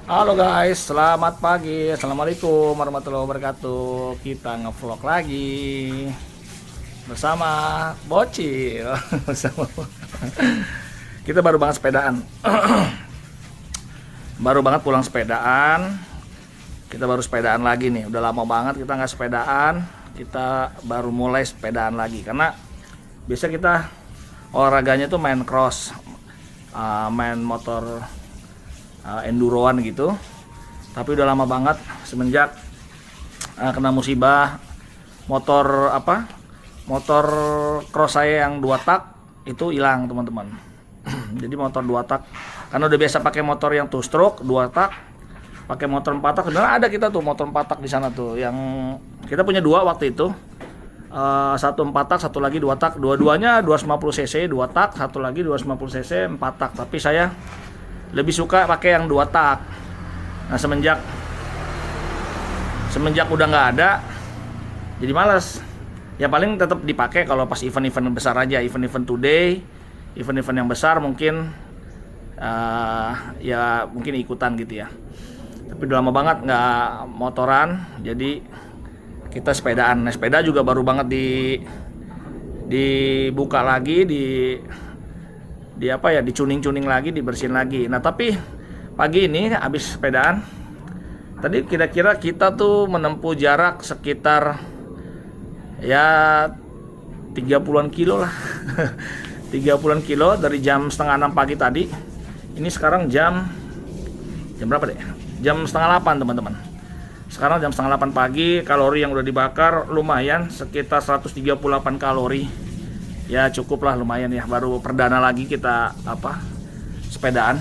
Halo guys, selamat pagi. Assalamualaikum warahmatullahi wabarakatuh. Kita ngevlog lagi bersama Bocil. Bersama kita baru banget sepedaan. Baru banget pulang sepedaan. Kita baru sepedaan lagi nih. Udah lama banget kita nggak sepedaan. Kita baru mulai sepedaan lagi karena biasa kita olahraganya tuh main cross, main motor enduroan gitu, tapi udah lama banget semenjak kena musibah motor cross saya yang 2 tak itu hilang teman-teman. Jadi motor 2 tak karena udah biasa pakai motor yang 2 stroke 2 tak, pakai motor 4 tak. Sebenarnya ada kita tuh motor 4 tak di sana tuh, yang kita punya 2 waktu itu, satu 4 tak, satu lagi 2 tak, dua-duanya 250 cc 2 tak, satu lagi 250 cc 4 tak, tapi saya lebih suka pakai yang 2 tak. Nah semenjak udah nggak ada, jadi malas. Ya paling tetap dipakai kalau pas event-event besar aja, event-event today, event-event yang besar mungkin ya mungkin ikutan gitu ya. Tapi udah lama banget nggak motoran, jadi kita sepedaan. Nah sepeda juga baru banget dibuka lagi, dicuning-cuning lagi, dibersihin lagi. Nah tapi pagi ini habis sepedaan tadi, kira-kira kita tuh menempuh jarak sekitar ya 30-an kilo lah. 30-an kilo dari jam setengah 6 pagi tadi. Ini sekarang jam berapa deh? Jam setengah 8 teman-teman. Sekarang jam setengah 8 pagi. Kalori yang udah dibakar lumayan, sekitar 138 kalori. Ya cukup lah, lumayan ya. Baru perdana lagi kita sepedaan.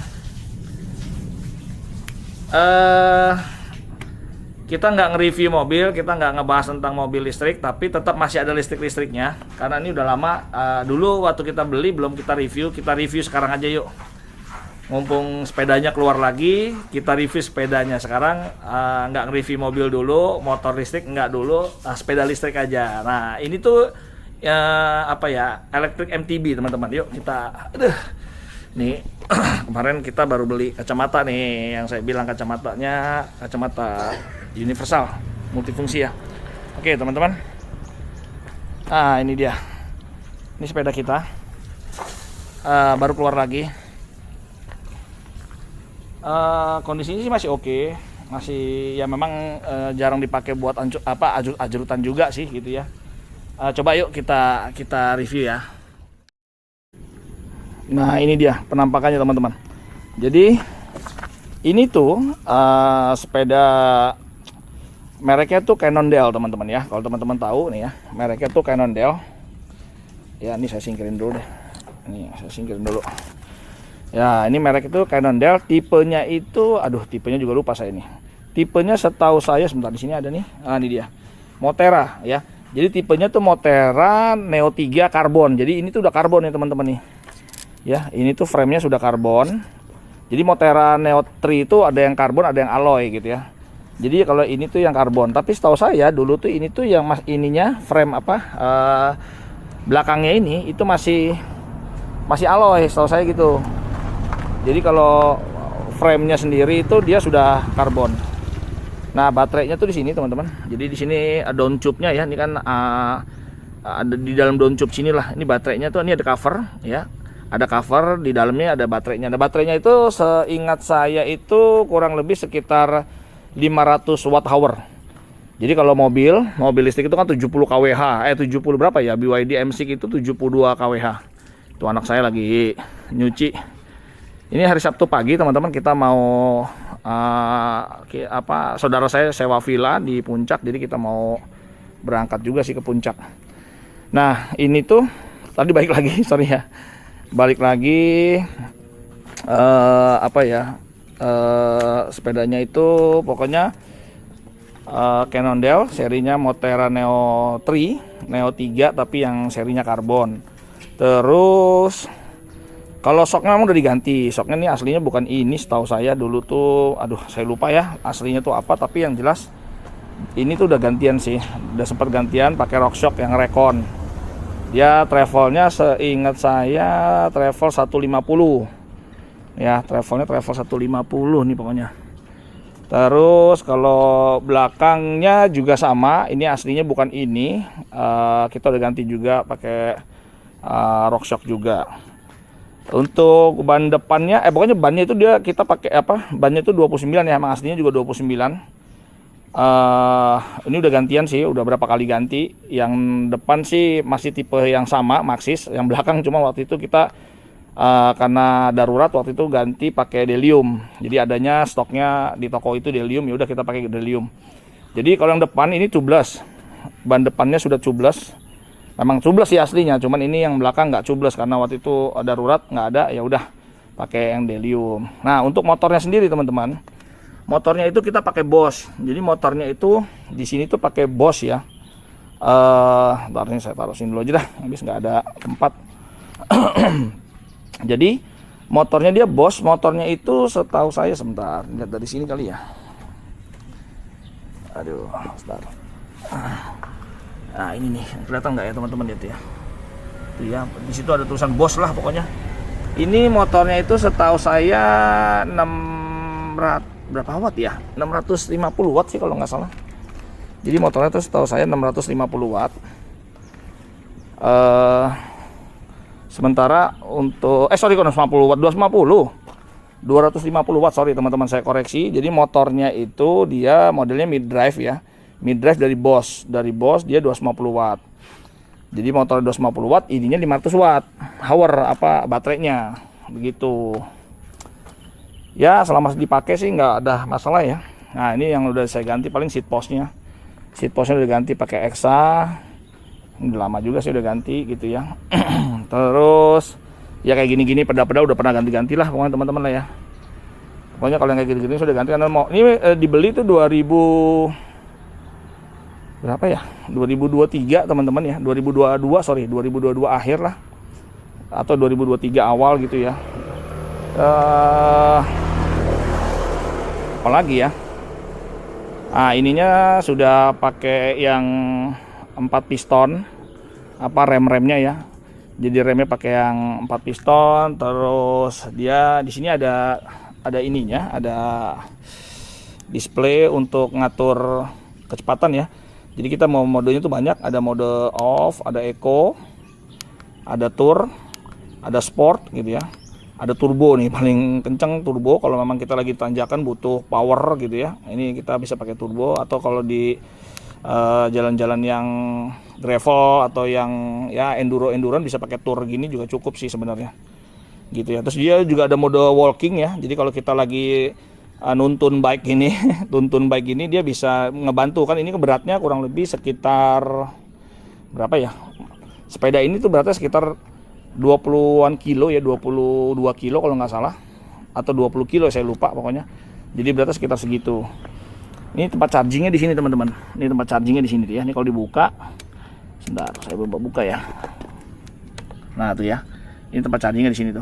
Kita nggak nge-review mobil, kita nggak ngebahas tentang mobil listrik, tapi tetap masih ada listrik-listriknya. Karena ini udah lama. Dulu waktu kita beli belum kita review sekarang aja yuk. Mumpung sepedanya keluar lagi, kita review sepedanya sekarang. Nggak nge-review mobil dulu, motor listrik nggak dulu, sepeda listrik aja. Nah ini tuh elektrik MTB teman-teman. Yuk kita nih kemarin kita baru beli kacamata nih, yang saya bilang kacamata universal multifungsi ya. Oke teman-teman, ini dia, ini sepeda kita baru keluar lagi. Kondisinya sih masih oke, masih ya memang jarang dipakai buat ajrutan juga sih gitu ya. Coba yuk kita review ya. Nah ini dia penampakannya teman-teman. Jadi ini tuh sepeda mereknya tuh Cannondale teman-teman ya. Kalau teman-teman tahu nih ya, mereknya tuh Cannondale. Ya ini saya singkirin dulu deh. Ya ini merek itu Cannondale. Tipenya itu, tipenya juga lupa saya ini. Tipenya setahu saya, sebentar, di sini ada nih. Ini dia, Moterra ya. Jadi tipenya tuh Moterra Neo 3 karbon. Jadi ini tuh udah karbon ya teman-teman nih. Ya, ini tuh framenya sudah karbon. Jadi Moterra Neo 3 itu ada yang karbon, ada yang alloy gitu ya. Jadi kalau ini tuh yang karbon. Tapi setahu saya dulu tuh ini tuh yang ininya frame belakangnya ini itu masih alloy, setahu saya gitu. Jadi kalau framenya sendiri itu dia sudah karbon. Nah baterainya tuh di sini teman-teman. Jadi di sini down tube-nya ya. Ini kan ada di dalam down tube sini lah. Ini baterainya tuh, ini ada cover ya. Ada cover di dalamnya, ada baterainya. Nah baterainya itu seingat saya itu kurang lebih sekitar 500 watt hour. Jadi kalau mobil listrik itu kan 70 kWh. 70 berapa ya? BYD M6 itu 72 kWh. Itu anak saya lagi nyuci. Ini hari Sabtu pagi teman-teman, kita mau saudara saya sewa villa di Puncak, jadi kita mau berangkat juga sih ke Puncak. Nah ini tuh tadi balik lagi sepedanya itu pokoknya Cannondale, serinya Moterra Neo 3 tapi yang serinya karbon. Terus kalau soknya memang udah diganti. Soknya ini aslinya bukan ini, setahu saya dulu tuh, saya lupa ya aslinya tuh apa, tapi yang jelas ini tuh udah gantian sih. Udah sempat gantian pakai rock shock yang Recon. Ya travelnya seingat saya travel 150. Ya travel 150 nih pokoknya. Terus kalau belakangnya juga sama, ini aslinya bukan ini. Kita udah ganti juga pakai RockShox juga. Untuk ban depannya, pokoknya bannya itu kita pakai apa? Bannya itu 29 ya, emang aslinya juga 29. Ini udah gantian sih, udah berapa kali ganti. Yang depan sih masih tipe yang sama, Maxxis. Yang belakang cuma waktu itu kita karena darurat waktu itu ganti pakai Delium. Jadi adanya stoknya di toko itu Delium, ya udah kita pakai Delium. Jadi kalau yang depan ini tubeless, ban depannya sudah tubeless. Memang tubeless sih aslinya, cuman ini yang belakang nggak tubeless karena waktu itu darurat nggak ada, ya udah pakai yang Delium. Nah untuk motornya sendiri teman-teman, motornya itu kita pakai Bosch. Jadi motornya itu di sini tuh pakai Bosch ya. Ntar ini saya taruh sini dulu aja dah, habis nggak ada tempat. Jadi motornya dia Bosch, motornya itu setahu saya, sebentar lihat dari sini kali ya. Aduh, sebentar. Nah ini nih, kelihatan nggak ya teman-teman, lihat ya. Tuh ya, di situ ada tulisan Bosch lah pokoknya. Ini motornya itu setahu saya 600 berapa watt ya? 650 watt sih kalau nggak salah. Jadi motornya itu setahu saya 650 watt. Sementara untuk 250 watt, 250 watt, sorry teman-teman, saya koreksi. Jadi motornya itu dia modelnya mid drive ya. Mid drive dari Bosch dia 250 watt. Jadi motor 250 watt, ininya 500 watt. Hour apa baterainya. Begitu. Ya, selama dipakai sih nggak ada masalah ya. Nah, ini yang udah saya ganti paling seat postnya. Seat postnya udah ganti pakai Exa. Udah lama juga sih udah ganti gitu ya. Terus ya kayak gini-gini peda-peda udah pernah ganti-ganti lah pokoknya teman-teman lah ya. Pokoknya kalau yang kayak gini-gini sudah ganti karena mau ini dibeli tuh 2000 berapa ya? 2023 teman-teman ya. 2022 akhir lah. Atau 2023 awal gitu ya. Apalagi ya? Nah, ininya sudah pakai yang 4 piston, apa rem-remnya ya. Jadi remnya pakai yang 4 piston, terus dia di sini ada ininya, ada display untuk ngatur kecepatan ya. Jadi kita mau modenya tuh banyak, ada mode off, ada eco, ada tour, ada sport gitu ya. Ada turbo nih, paling kenceng turbo kalau memang kita lagi tanjakan butuh power gitu ya. Ini kita bisa pakai turbo, atau kalau di jalan-jalan yang gravel atau yang ya enduran bisa pakai tour gini juga cukup sih sebenarnya gitu ya. Terus dia juga ada mode walking ya, jadi kalau kita lagi nuntun bike ini dia bisa ngebantu kan. Ini beratnya kurang lebih sekitar berapa ya, sepeda ini tuh beratnya sekitar 20-an kilo ya, 22 kilo kalau nggak salah, atau 20 kilo saya lupa pokoknya. Jadi beratnya sekitar segitu. Ini tempat chargingnya di sini teman-teman. Ini tempat chargingnya di sini ya. Ini kalau dibuka, sebentar saya buka ya. Nah tuh ya. Ini tempat chargingnya di sini tuh.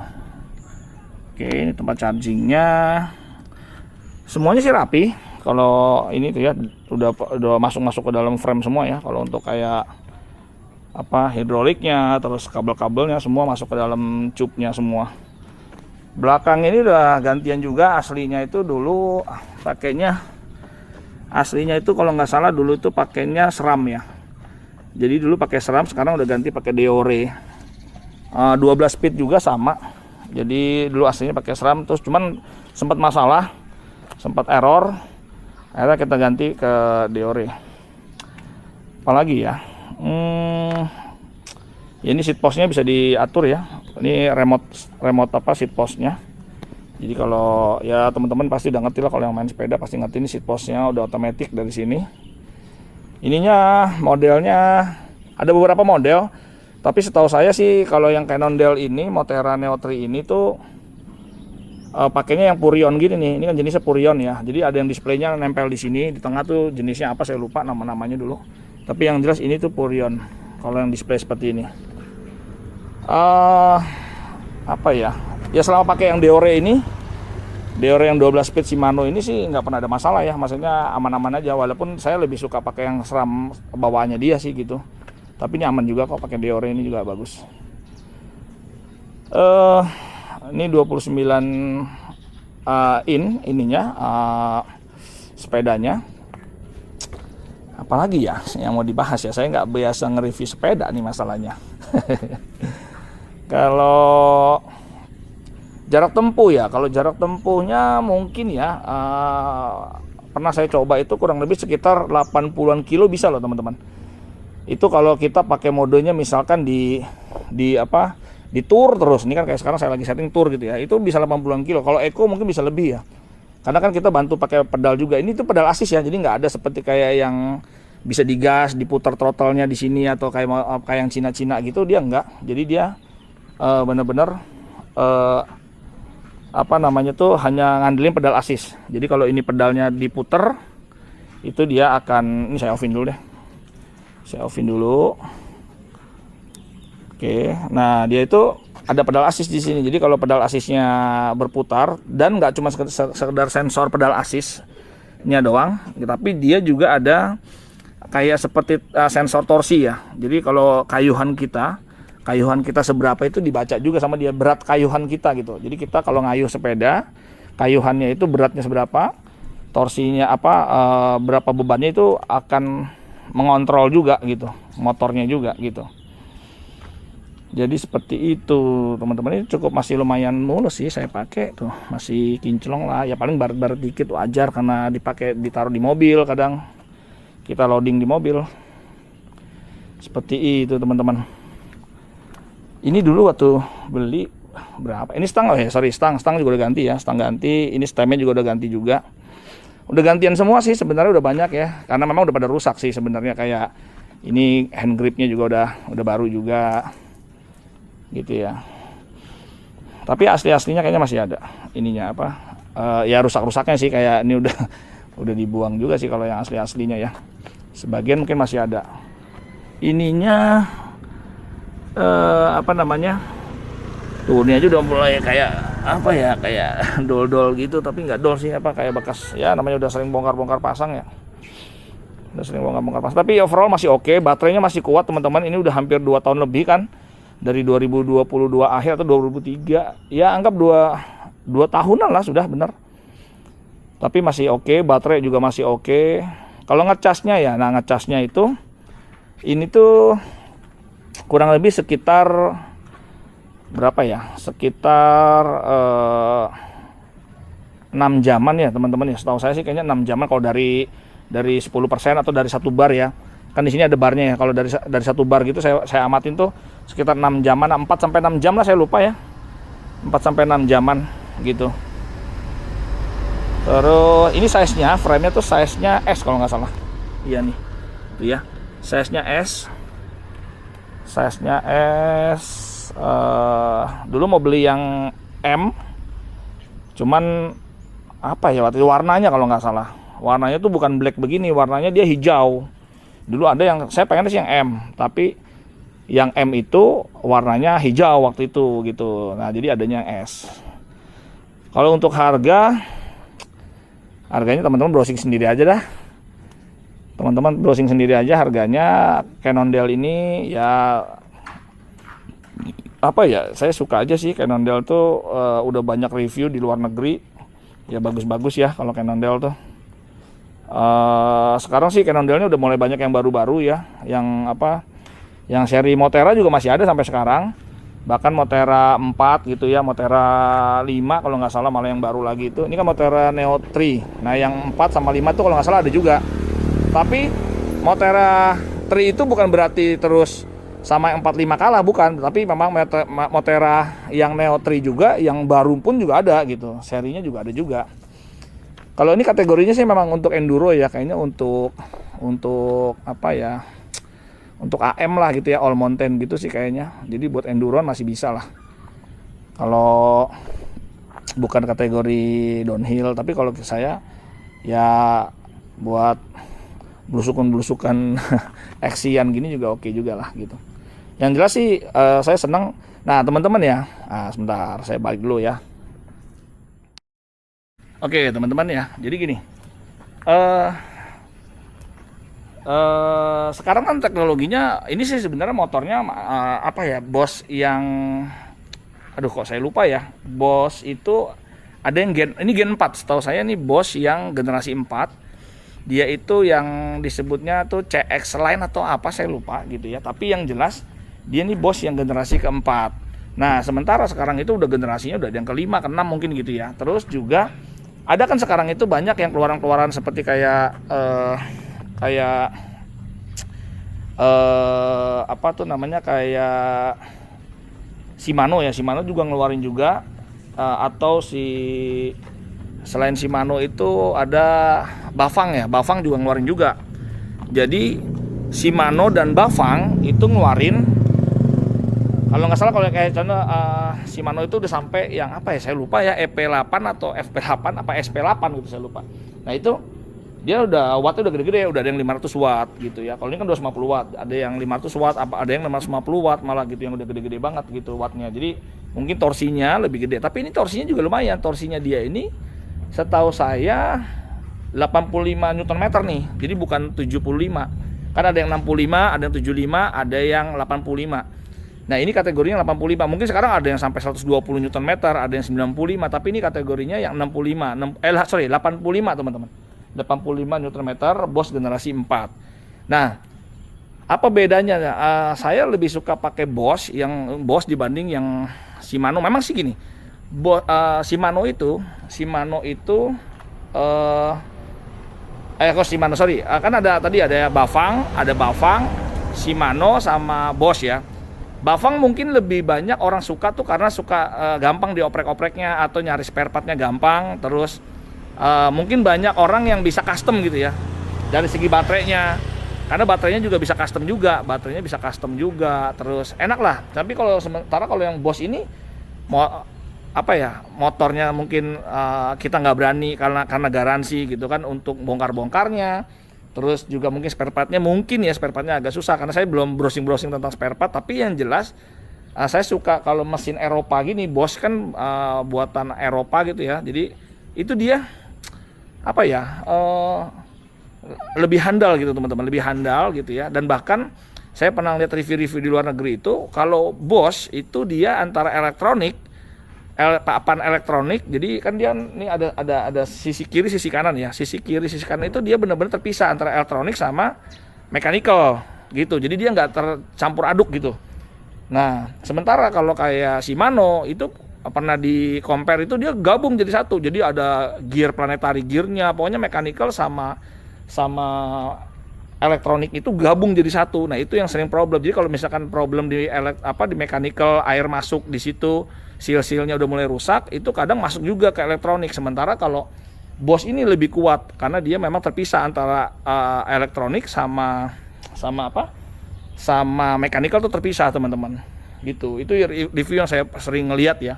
Oke, ini tempat chargingnya. Semuanya sih rapi. Kalau ini tuh ya udah masuk ke dalam frame semua ya. Kalau untuk kayak apa hidroliknya, terus kabel-kabelnya semua masuk ke dalam tube-nya semua. Belakang ini udah gantian juga. Aslinya itu dulu pakainya. Aslinya itu kalau nggak salah dulu itu pakainya SRAM ya. Jadi dulu pakai SRAM, sekarang udah ganti pakai Deore. 12 speed juga sama. Jadi dulu aslinya pakai SRAM, terus cuman sempat masalah, sempat error. Akhirnya kita ganti ke Deore. Apalagi ya? Ya ini seat postnya bisa diatur ya. Ini remote apa seat postnya. Jadi kalau ya teman-teman pasti udah ngerti lah, kalau yang main sepeda pasti ngerti ini seat postnya udah otomatis dari sini. Ininya modelnya ada beberapa model, tapi setahu saya sih kalau yang Cannondale ini, Moterra Neo 3 ini tuh pakainya yang Purion gini nih. Ini kan jenisnya Purion ya. Jadi ada yang displaynya nempel di sini, di tengah tuh jenisnya apa saya lupa nama-namanya dulu. Tapi yang jelas ini tuh Purion. Kalau yang display seperti ini. Apa ya? Ya selama pakai yang Deore ini, Deore yang 12 speed Shimano ini sih nggak pernah ada masalah ya. Maksudnya aman-aman aja, walaupun saya lebih suka pakai yang SRAM bawaannya dia sih gitu. Tapi ini aman juga kok, pakai Deore ini juga bagus. Ini 29 in ininya. sepedanya. Apalagi ya yang mau dibahas ya, saya nggak biasa nge-review sepeda nih masalahnya. Kalau jarak tempuh ya, kalau jarak tempuhnya mungkin ya pernah saya coba itu kurang lebih sekitar 80-an kilo bisa loh teman-teman. Itu kalau kita pakai modenya misalkan di tour terus. Ini kan kayak sekarang saya lagi setting tour gitu ya. Itu bisa 80-an kilo. Kalau eco mungkin bisa lebih ya. Karena kan kita bantu pakai pedal juga. Ini tuh pedal assist ya. Jadi nggak ada seperti kayak yang bisa digas, diputar throttle-nya di sini atau kayak yang Cina-Cina gitu, dia enggak. Jadi dia bener-bener hanya ngandelin pedal assist. Jadi kalau ini pedalnya diputer, itu dia akan, ini saya offin dulu deh. Saya offin dulu. Oke, nah dia itu ada pedal assist di sini. Jadi kalau pedal assistnya berputar dan nggak cuma sekedar sensor pedal assistnya doang, tapi dia juga ada kayak seperti sensor torsi ya. Jadi kalau kayuhan kita seberapa itu dibaca juga sama dia, berat kayuhan kita gitu. Jadi kita kalau ngayuh sepeda, kayuhannya itu beratnya seberapa, torsinya berapa bebannya itu akan mengontrol juga gitu, motornya juga gitu. Jadi seperti itu teman-teman. Ini cukup masih lumayan mulus sih saya pakai tuh, masih kinclong lah ya, paling baret-baret dikit wajar karena ditaruh di mobil, kadang kita loading di mobil. Seperti itu teman-teman. Ini dulu waktu beli berapa? Ini stang stang juga udah ganti ya, stang ganti. Ini stemnya juga udah ganti juga. Udah gantian semua sih sebenarnya, udah banyak ya. Karena memang udah pada rusak sih sebenarnya, kayak ini hand gripnya juga udah baru juga. Gitu ya. Tapi aslinya kayaknya masih ada. Ininya ya rusak-rusaknya sih, kayak ini udah dibuang juga sih kalau yang aslinya ya. Sebagian mungkin masih ada. Ininya tuh ini aja udah mulai kayak kayak dol-dol gitu, tapi nggak dol sih, kayak bekas ya, namanya udah sering bongkar-bongkar pasang ya. Tapi overall masih oke. Baterainya masih kuat teman-teman. Ini udah hampir 2 tahun lebih kan, dari 2022 akhir atau 2003 ya, anggap 2 tahunan lah sudah, bener. Tapi masih oke, baterai juga masih oke. Kalau ngecasnya ya, nah ngecasnya itu ini tuh kurang lebih sekitar berapa ya, sekitar 6 jaman ya teman-teman ya. Setahu saya sih kayaknya 6 jaman kalau dari 10% atau dari 1 bar ya. Kan di sini ada barnya ya. Kalau dari 1 bar gitu saya amatin tuh sekitar 6 jaman, 4 sampai 6 jam lah, saya lupa ya. 4 sampai 6 jaman gitu. Terus ini size-nya, frame-nya tuh size-nya S kalau nggak salah. Iya nih. Tuh ya. Size-nya S. Size-nya S. Dulu mau beli yang M. Cuman waktu itu warnanya kalau nggak salah. Warnanya tuh bukan black begini, warnanya dia hijau. Dulu ada yang saya pengen sih yang M, tapi yang M itu warnanya hijau waktu itu gitu. Nah, jadi adanya yang S. Kalau untuk harganya teman-teman browsing sendiri aja dah. Teman-teman browsing sendiri aja harganya. Cannondale ini ya saya suka aja sih Cannondale tuh, udah banyak review di luar negeri. Ya bagus-bagus ya kalau Cannondale tuh. Sekarang sih Cannondale-nya udah mulai banyak yang baru-baru ya, yang seri Moterra juga masih ada sampai sekarang. Bahkan Moterra 4 gitu ya, Moterra 5 kalau nggak salah malah yang baru lagi itu. Ini kan Moterra Neo 3. Nah yang 4 sama 5 tuh kalau nggak salah ada juga. Tapi Moterra 3 itu bukan berarti terus sama yang 45 kalah, bukan. Tapi memang Moterra yang Neo 3 juga, yang baru pun juga ada gitu. Serinya juga ada juga. Kalau ini kategorinya sih memang untuk enduro ya, kayaknya untuk untuk AM lah gitu ya, all mountain gitu sih kayaknya. Jadi buat enduroan masih bisa lah. Kalau bukan kategori downhill, tapi kalau saya ya buat belusukan action gini juga oke juga lah gitu. Yang jelas sih saya senang. Nah teman-teman ya, sebentar saya balik dulu ya. Oke teman-teman ya, jadi gini, sekarang kan teknologinya ini sih sebenarnya motornya Boss yang, kok saya lupa ya, Boss itu ada yang ini Gen 4, setahu saya nih Boss yang generasi 4 dia itu yang disebutnya tuh CX Line atau apa saya lupa gitu ya. Tapi yang jelas dia nih Bosch yang generasi keempat. Nah sementara sekarang itu udah generasinya udah yang kelima, keenam mungkin gitu ya. Terus juga ada kan sekarang itu banyak yang keluaran-keluaran seperti kayak apa tuh namanya, kayak Shimano ya. Shimano juga ngeluarin juga, atau selain Shimano itu ada Bafang ya. Bafang juga ngeluarin juga. Jadi Shimano dan Bafang itu ngeluarin, kalau nggak salah, kalau kayak contoh Shimano itu udah sampai yang apa ya, saya lupa ya, EP8 atau FP8 apa SP8 gitu, saya lupa. Nah itu dia udah wattnya udah gede-gede, udah ada yang 500 watt gitu ya. Kalau ini kan 250 watt, ada yang 500 watt, ada yang 550 watt malah gitu, yang udah gede-gede banget gitu wattnya. Jadi mungkin torsinya lebih gede, tapi ini torsinya juga lumayan. Torsinya dia ini setahu saya 85 Nm nih, jadi bukan 75. Kan ada yang 65, ada yang 75, ada yang 85. Nah ini kategorinya 85, mungkin sekarang ada yang sampai 120 Nm, ada yang 95, tapi ini kategorinya yang 85, 85 teman-teman. 85 Nm Bosch generasi 4. Nah, apa bedanya? Saya lebih suka pakai Bosch dibanding yang Shimano. Memang sih gini, Shimano itu kan ada Bafang, Shimano sama Bosch ya. Bafang mungkin lebih banyak orang suka tuh karena suka gampang dioprek-opreknya atau nyari spare partnya gampang. Terus mungkin banyak orang yang bisa custom gitu ya dari segi baterainya, karena baterainya juga bisa custom juga, terus enak lah. Tapi sementara kalau yang Bosch ini motornya mungkin kita nggak berani karena garansi gitu kan untuk bongkar-bongkarnya. Terus juga mungkin spare partnya agak susah, karena saya belum browsing tentang spare part. Tapi yang jelas saya suka kalau mesin Eropa gini. Bosch kan buatan Eropa gitu ya, jadi itu dia lebih handal gitu teman-teman, lebih handal gitu ya. Dan bahkan saya pernah lihat review-review di luar negeri itu, kalau Bosch itu dia antara papan elektronik, jadi kan dia ini ada sisi kiri sisi kanan ya. Sisi kiri sisi kanan itu dia benar-benar terpisah antara elektronik sama mechanical gitu, jadi dia nggak tercampur aduk gitu. Nah sementara kalau kayak Shimano itu pernah di compare, itu dia gabung jadi satu, jadi ada gear planetary gearnya, pokoknya mechanical sama elektronik itu gabung jadi satu. Nah itu yang sering problem. Jadi kalau misalkan problem di mechanical, air masuk di situ, seal-sealnya udah mulai rusak, itu kadang masuk juga ke elektronik. Sementara kalau Bosch ini lebih kuat karena dia memang terpisah antara elektronik sama mechanical tuh terpisah teman-teman. Gitu. Itu review yang saya sering ngelihat ya.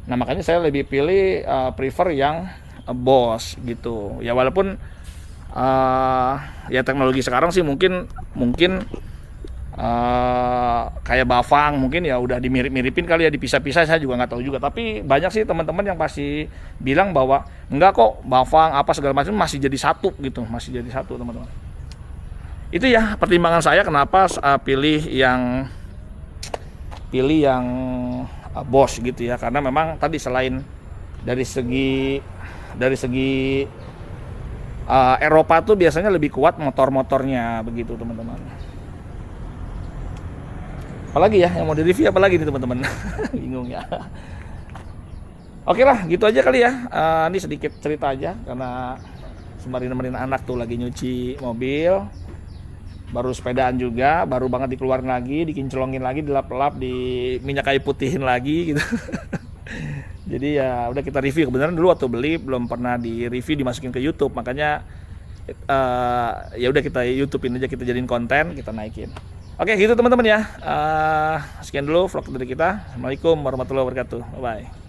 Nah makanya saya lebih pilih prefer yang Bosch gitu. Ya walaupun ya teknologi sekarang sih mungkin kayak Bafang mungkin ya udah dimirip-miripin kali ya, dipisah-pisah, saya juga nggak tahu juga. Tapi banyak sih teman-teman yang pasti bilang bahwa enggak kok, Bafang apa segala macam masih jadi satu gitu, teman-teman. Itu ya pertimbangan saya kenapa pilih yang Bosch gitu ya, karena memang tadi selain dari segi Eropa tuh biasanya lebih kuat motor-motornya begitu teman-teman. Apalagi ya yang mau direview, apalagi nih teman-teman. Bingung ya. Oke lah gitu aja kali ya. Ini sedikit cerita aja karena sembari nemenin anak tuh lagi nyuci mobil, baru sepedaan juga, baru banget dikeluarin lagi, dikinclongin lagi, dilap-lap, di minyak kayu putihin lagi gitu. Jadi ya udah kita review. Kebenaran dulu waktu beli belum pernah di review, dimasukin ke YouTube, makanya ya udah kita YouTubein aja, kita jadiin konten, kita naikin. Oke gitu teman-teman ya. Sekian dulu vlog dari kita. Assalamualaikum warahmatullahi wabarakatuh. Bye bye.